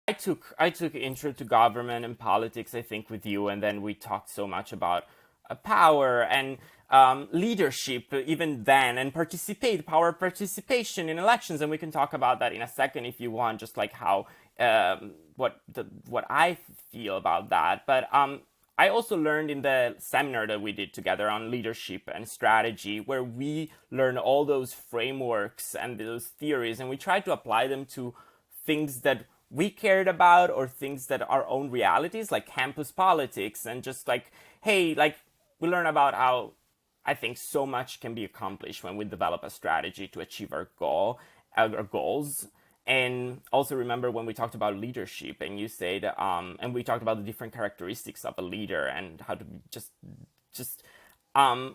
I took intro to government and politics, I think, with you, and then we talked so much about power and leadership even then, and power of participation in elections, and we can talk about that in a second if you want, just like how what I feel about that. But I also learned in the seminar that we did together on leadership and strategy, where we learned all those frameworks and those theories, and we tried to apply them to things that we cared about or things that our own realities, like campus politics, and just like, hey, like we learn about how I think so much can be accomplished when we develop a strategy to achieve our goals. And also remember when we talked about leadership, and you said, and we talked about the different characteristics of a leader and how to just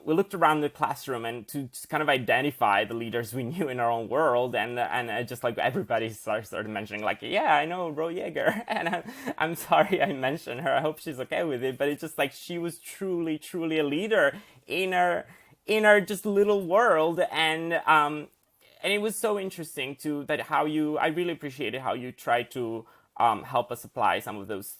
we looked around the classroom and to just kind of identify the leaders we knew in our own world, and just like everybody started mentioning, like, yeah, I know Ro Yeager, and I'm sorry I mentioned her. I hope she's okay with it, but it's just like she was truly a leader in our just little world, and it was so interesting to that how you I really appreciated how you tried to help us apply some of those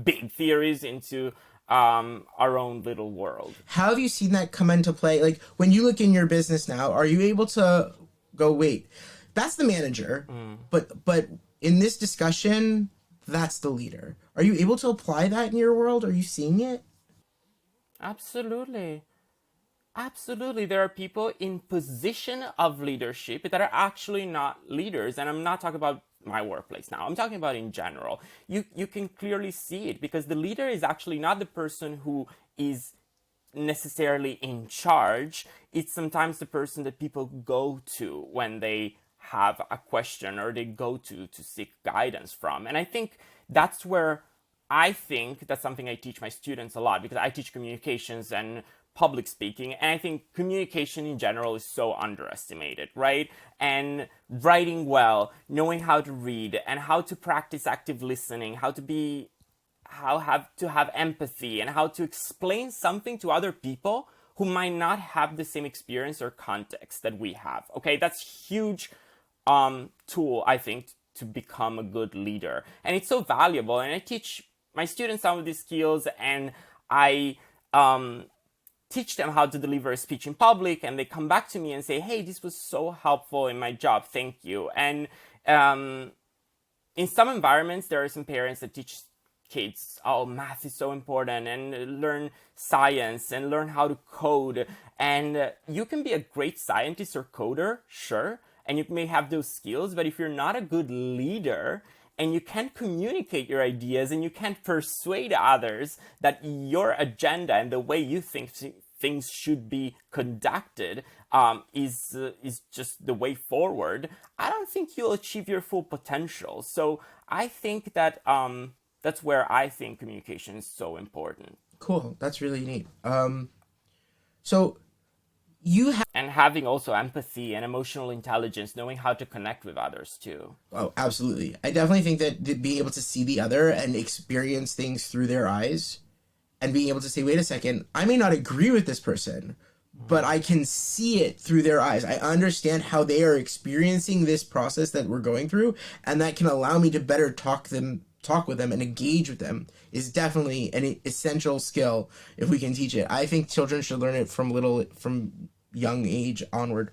big theories into our own little world. How have you seen that come into play? Like when you look in your business now, are you able to go, wait, that's the manager, but in this discussion, that's the leader. Are you able to apply that in your world? Are you seeing it? Absolutely. Absolutely. There are people in position of leadership that are actually not leaders. And I'm not talking about my workplace now. I'm talking about in general. You can clearly see it because the leader is actually not the person who is necessarily in charge. It's sometimes the person that people go to when they have a question or they go to seek guidance from. And I think that's where I think that's something I teach my students a lot because I teach communications and public speaking, and I think communication in general is so underestimated, right? And writing well, knowing how to read, and how to practice active listening, how have to have empathy, and how to explain something to other people who might not have the same experience or context that we have. Okay, that's huge tool, I think, to become a good leader, and it's so valuable. And I teach my students some of these skills, and I teach them how to deliver a speech in public, and they come back to me and say, hey, this was so helpful in my job, thank you. And in some environments, there are some parents that teach kids, oh, math is so important, and learn science and learn how to code. And you can be a great scientist or coder, sure, and you may have those skills, but if you're not a good leader, and you can't communicate your ideas and you can't persuade others that your agenda and the way you think things should be conducted is just the way forward, I don't think you'll achieve your full potential. So I think that that's where I think communication is so important. Cool. That's really neat. So you have. And having also empathy and emotional intelligence, knowing how to connect with others too. Oh, absolutely. I definitely think that being able to see the other and experience things through their eyes and being able to say, wait a second, I may not agree with this person, but I can see it through their eyes. I understand how they are experiencing this process that we're going through, and that can allow me to better talk with them and engage with them is definitely an essential skill if we can teach it. I think children should learn it from young age onward.